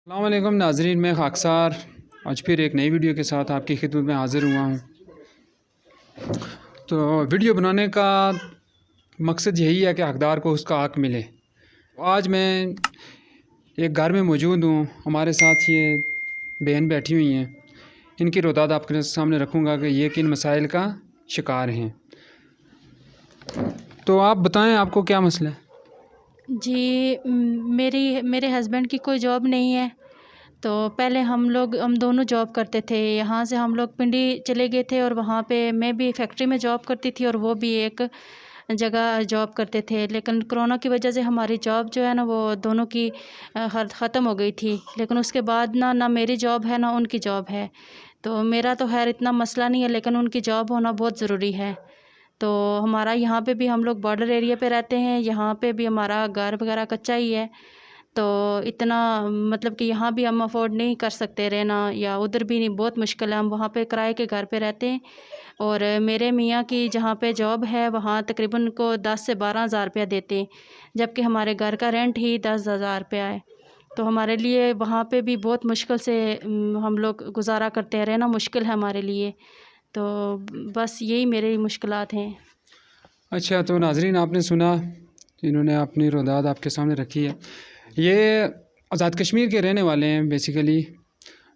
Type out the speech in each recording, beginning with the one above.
السلام علیکم ناظرین، میں خاکسار آج پھر ایک نئی ویڈیو کے ساتھ آپ کی خدمت میں حاضر ہوا ہوں۔ تو ویڈیو بنانے کا مقصد یہی ہے کہ حقدار کو اس کا حق ملے۔ آج میں ایک گھر میں موجود ہوں، ہمارے ساتھ یہ بہن بیٹھی ہوئی ہیں۔ ان کی روداد آپ کے سامنے رکھوں گا کہ یہ کن مسائل کا شکار ہیں۔ تو آپ بتائیں، آپ کو کیا مسئلہ ہے؟ جی، میرے ہسبینڈ کی کوئی جاب نہیں ہے۔ تو پہلے ہم دونوں جاب کرتے تھے۔ یہاں سے ہم لوگ پنڈی چلے گئے تھے اور وہاں پہ میں بھی فیکٹری میں جاب کرتی تھی اور وہ بھی ایک جگہ جاب کرتے تھے، لیکن کرونا کی وجہ سے ہماری جاب جو ہے نا وہ دونوں کی ختم ہو گئی تھی۔ لیکن اس کے بعد نہ میری جاب ہے نہ ان کی جاب ہے۔ تو میرا تو خیر اتنا مسئلہ نہیں ہے، لیکن ان کی جاب ہونا بہت ضروری ہے۔ تو ہمارا یہاں پہ بھی ہم لوگ بارڈر ایریا پہ رہتے ہیں، یہاں پہ بھی ہمارا گھر وغیرہ کچا ہی ہے۔ تو اتنا مطلب کہ یہاں بھی ہم افورڈ نہیں کر سکتے رہنا، یا ادھر بھی نہیں، بہت مشکل ہے۔ ہم وہاں پہ کرائے کے گھر پہ رہتے ہیں، اور میرے میاں کی جہاں پہ جاب ہے وہاں تقریباً کو 10 سے 12 ہزار روپیہ دیتے ہیں، جبکہ ہمارے گھر کا رینٹ ہی 10 ہزار روپیہ ہے۔ تو ہمارے لیے وہاں پہ بھی بہت مشکل سے ہم لوگ گزارا کرتے ہیں، رہنا مشکل ہے ہمارے لیے۔ تو بس یہی میری مشکلات ہیں۔ اچھا، تو ناظرین آپ نے سنا، انہوں نے اپنی روداد آپ کے سامنے رکھی ہے۔ یہ آزاد کشمیر کے رہنے والے ہیں بیسیکلی۔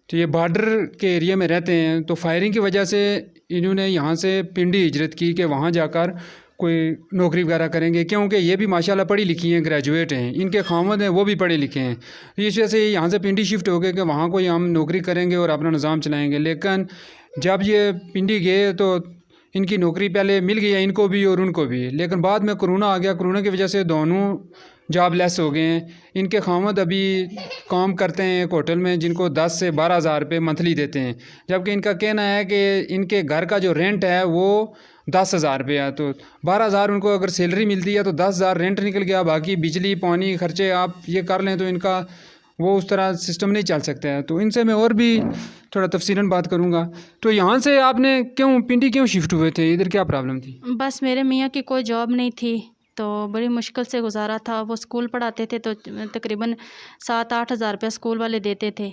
تو یہ بارڈر کے ایریا میں رہتے ہیں، تو فائرنگ کی وجہ سے انہوں نے یہاں سے پنڈی ہجرت کی کہ وہاں جا کر کوئی نوکری وغیرہ کریں گے، کیونکہ یہ بھی ماشاءاللہ پڑھی لکھی ہیں، گریجویٹ ہیں، ان کے خاوند ہیں وہ بھی پڑھے لکھے ہیں۔ اس وجہ سے یہاں سے پنڈی شفٹ ہو گئے کہ وہاں کوئی ہم نوکری کریں گے اور اپنا نظام چلائیں گے۔ لیکن جب یہ پنڈی گئے تو ان کی نوکری پہلے مل گئی ہے، ان کو بھی اور ان کو بھی، لیکن بعد میں کرونا آ گیا۔ کرونا کی وجہ سے دونوں جاب لیس ہو گئے ہیں۔ ان کے خاوند ابھی کام کرتے ہیں ایک ہوٹل میں، جن کو 10 سے 12 ہزار روپے منتھلی دیتے ہیں، جبکہ ان کا کہنا ہے کہ ان کے گھر کا جو رینٹ ہے وہ 10 ہزار روپے ہے۔ تو 12 ہزار ان کو اگر سیلری ملتی ہے تو 10 ہزار رینٹ نکل گیا، باقی بجلی پانی خرچے آپ یہ کر لیں تو ان کا وہ اس طرح سسٹم نہیں چل سکتا ہے۔ تو ان سے میں اور بھی تھوڑا تفصیلاً بات کروں گا۔ تو یہاں سے آپ نے پنڈی کیوں شفٹ ہوئے تھے؟ ادھر کیا پرابلم تھی؟ بس میرے میاں کی کوئی جاب نہیں تھی، تو بڑی مشکل سے گزارا تھا۔ وہ اسکول پڑھاتے تھے، تو تقریباً 7-8 ہزار روپیہ اسکول والے دیتے تھے۔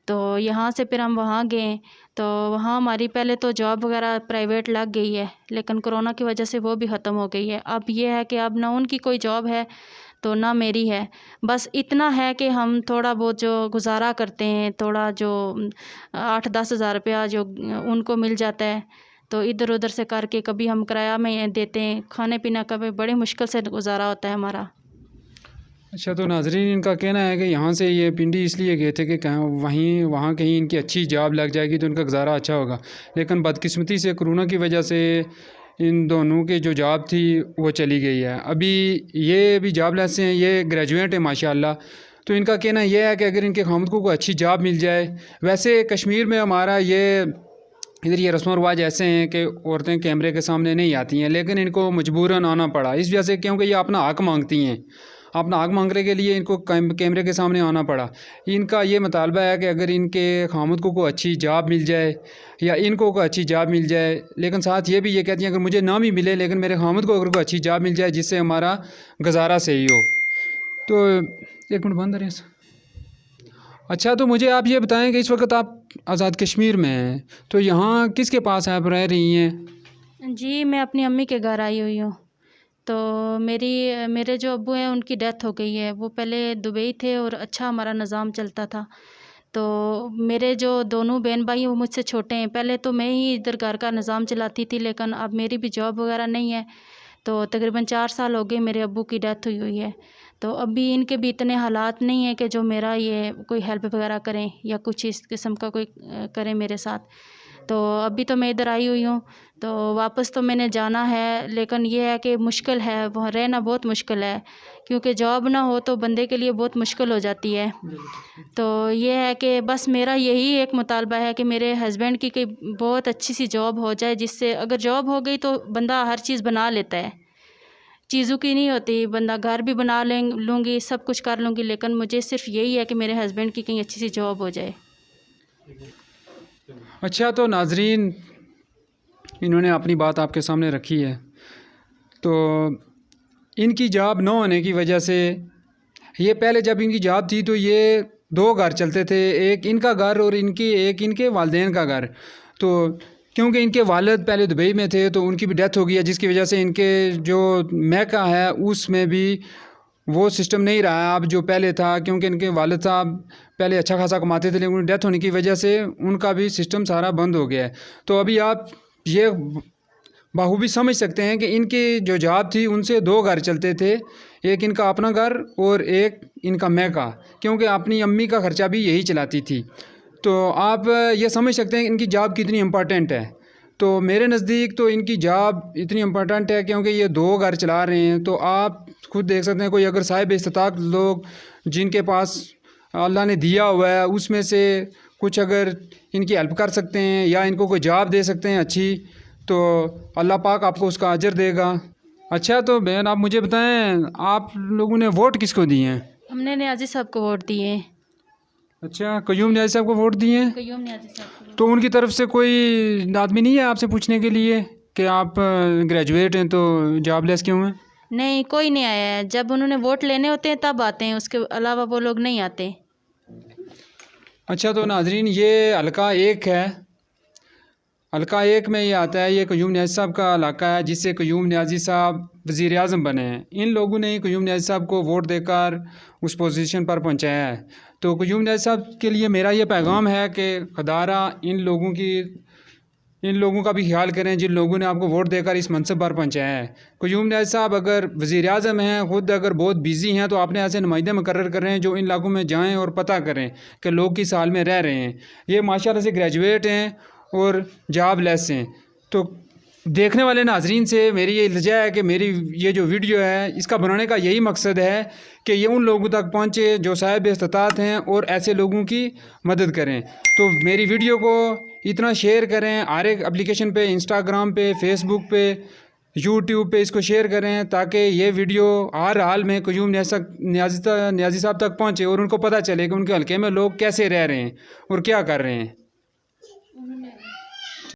تو یہاں سے پھر ہم وہاں گئے، تو وہاں ہماری پہلے تو جاب وغیرہ پرائیویٹ لگ گئی ہے، لیکن کرونا کی وجہ سے وہ بھی ختم ہو گئی ہے۔ اب یہ ہے کہ اب نہ ان کی کوئی جاب ہے تو نہ میری ہے۔ بس اتنا ہے کہ ہم تھوڑا بہت جو گزارا کرتے ہیں، تھوڑا جو 8-10 ہزار روپیہ جو ان کو مل جاتا ہے، تو ادھر ادھر سے کر کے کبھی ہم کرایہ میں دیتے ہیں، کھانے پینا کا بھی بڑے مشکل سے گزارا ہوتا ہے ہمارا۔ اچھا، تو ناظرین ان کا کہنا ہے کہ یہاں سے یہ پنڈی اس لیے گئے تھے کہ وہاں کہیں ان کی اچھی جاب لگ جائے گی تو ان کا گزارا اچھا ہوگا، لیکن بدقسمتی سے کرونا کی وجہ سے ان دونوں کی جو جاب تھی وہ چلی گئی ہے۔ ابھی یہ بھی جاب لیس ہیں، یہ گریجویٹ ہیں ماشاءاللہ۔ تو ان کا کہنا یہ ہے کہ اگر ان کے خاوند کو کوئی اچھی جاب مل جائے، ویسے کشمیر میں ہمارا ادھر یہ رسم و رواج ایسے ہیں کہ عورتیں کیمرے کے سامنے نہیں آتی ہیں، لیکن ان کو مجبوراً آنا پڑا اس وجہ سے، کیونکہ یہ اپنا حق مانگتی ہیں۔ اپنا حق مانگنے کے لیے ان کو کیمرے کے سامنے آنا پڑا۔ ان کا یہ مطالبہ ہے کہ اگر ان کے خاوند کو کوئی اچھی جاب مل جائے یا ان کو کوئی اچھی جاب مل جائے، لیکن ساتھ یہ بھی یہ کہتی ہیں کہ مجھے نہ بھی ملے لیکن میرے خاوند کو اگر کوئی اچھی جاب مل جائے جس سے ہمارا گزارا صحیح ہو۔ تو ایک منٹ بند رہے۔ اچھا، تو مجھے آپ یہ بتائیں کہ اس وقت آپ آزاد کشمیر میں ہیں، تو یہاں کس کے پاس آپ رہ رہی ہیں؟ جی، میں اپنی امی کے گھر آئی ہوئی ہوں۔ تو میرے جو ابو ہیں ان کی ڈیتھ ہو گئی ہے۔ وہ پہلے دبئی تھے اور اچھا ہمارا نظام چلتا تھا۔ تو میرے جو دونوں بہن بھائی ہیں وہ مجھ سے چھوٹے ہیں۔ پہلے تو میں ہی ادھر گھر کا نظام چلاتی تھی، لیکن اب میری بھی جاب وغیرہ نہیں ہے، تو تقریباً 4 سال ہو گئے میرے ابو کی ڈیتھ ہوئی ہے۔ تو ابھی ان کے بھی اتنے حالات نہیں ہیں کہ جو میرا یہ کوئی ہیلپ وغیرہ کریں یا کچھ اس قسم کا کوئی کریں میرے ساتھ۔ تو ابھی تو میں ادھر آئی ہوئی ہوں، تو واپس تو میں نے جانا ہے، لیکن یہ ہے کہ مشکل ہے، وہاں رہنا بہت مشکل ہے، کیونکہ جاب نہ ہو تو بندے کے لیے بہت مشکل ہو جاتی ہے۔ تو یہ ہے کہ بس میرا یہی ایک مطالبہ ہے کہ میرے ہسبینڈ کی کوئی بہت اچھی سی جاب ہو جائے، جس سے اگر جاب ہو گئی تو بندہ ہر چیز بنا لیتا ہے، چیزوں کی نہیں ہوتی۔ بندہ گھر بھی بنا لوں گی، سب کچھ کر لوں گی، لیکن مجھے صرف یہی ہے کہ میرے ہسبینڈ کی کہیں اچھی سی جاب ہو جائے۔ اچھا، تو ناظرین انہوں نے اپنی بات آپ کے سامنے رکھی ہے۔ تو ان کی جاب نہ ہونے کی وجہ سے، یہ پہلے جب ان کی جاب تھی تو یہ دو گھر چلتے تھے، ایک ان کا گھر اور ایک ان کے والدین کا گھر. تو کیونکہ ان کے والد پہلے دبئی میں تھے تو ان کی بھی ڈیتھ ہو گئی ہے، جس کی وجہ سے ان کے جو میکہ ہے اس میں بھی وہ سسٹم نہیں رہا ہے اب جو پہلے تھا، کیونکہ ان کے والد صاحب پہلے اچھا خاصا کماتے تھے لیکن ان کی ڈیتھ ہونے کی وجہ سے ان کا بھی سسٹم سارا بند ہو گیا ہے. تو ابھی آپ یہ بخوبی سمجھ سکتے ہیں کہ ان کی جو جاب تھی ان سے دو گھر چلتے تھے، ایک ان کا اپنا گھر اور ایک ان کا میکہ، کیونکہ اپنی امی کا خرچہ بھی یہی چلاتی تھی. تو آپ یہ سمجھ سکتے ہیں کہ ان کی جاب کتنی امپورٹنٹ ہے. تو میرے نزدیک تو ان کی جاب اتنی امپورٹنٹ ہے کیونکہ یہ دو گھر چلا رہے ہیں. تو آپ خود دیکھ سکتے ہیں کوئی اگر صاحب استطاعت لوگ جن کے پاس اللہ نے دیا ہوا ہے اس میں سے کچھ اگر ان کی ہیلپ کر سکتے ہیں یا ان کو کوئی جاب دے سکتے ہیں اچھی، تو اللہ پاک آپ کو اس کا اجر دے گا. اچھا تو بہن آپ مجھے بتائیں، آپ لوگوں نے ووٹ کس کو دیے ہیں؟ ہم نے نیازی صاحب کو ووٹ دیے ہیں. اچھا، قیوم نیازی صاحب کو ووٹ دیے ہیں. قیوم نیازی صاحب کو. تو ان کی طرف سے کوئی آدمی نہیں ہے آپ سے پوچھنے کے لیے کہ آپ گریجویٹ ہیں تو جاب لیس کیوں ہیں؟ نہیں، کوئی نہیں آیا ہے. جب انہوں نے ووٹ لینے ہوتے ہیں تب آتے ہیں، اس کے علاوہ وہ لوگ نہیں آتے. اچھا تو ناظرین، یہ حلقہ ایک ہے. حلقہ ایک میں یہ آتا ہے، یہ قیوم نیازی صاحب کا علاقہ ہے جس سے قیوم نیازی صاحب وزیر اعظم بنے ہیں. ان لوگوں نے قیوم نیازی صاحب کو ووٹ دے کر اس پوزیشن پر پہنچایا ہے. تو قیوم نیازی صاحب کے لیے میرا یہ پیغام ہے کہ خدارہ ان لوگوں کا بھی خیال کریں جن لوگوں نے آپ کو ووٹ دے کر اس منصب پر پہنچایا ہے. قیوم نیازی صاحب اگر وزیر اعظم ہیں، خود اگر بہت بیزی ہیں، تو آپ نے ایسے نمائندے مقرر کر رہے ہیں جو ان علاقوں میں جائیں اور پتہ کریں کہ لوگ کس حال میں رہ رہے ہیں. یہ ماشاءاللہ سے گریجویٹ ہیں اور جاب لیس ہیں. تو دیکھنے والے ناظرین سے میری یہ التجا ہے کہ میری یہ جو ویڈیو ہے اس کا بنانے کا یہی مقصد ہے کہ یہ ان لوگوں تک پہنچے جو صاحب استطاعت ہیں اور ایسے لوگوں کی مدد کریں. تو میری ویڈیو کو اتنا شیئر کریں، ہر ایک اپلیکیشن پہ، انسٹاگرام پہ، فیس بک پہ، یوٹیوب پہ اس کو شیئر کریں تاکہ یہ ویڈیو ہر حال میں قیوم نیازی صاحب تک پہنچے اور ان کو پتہ چلے کہ ان کے حلقے میں لوگ کیسے رہ رہے ہیں اور کیا کر رہے ہیں.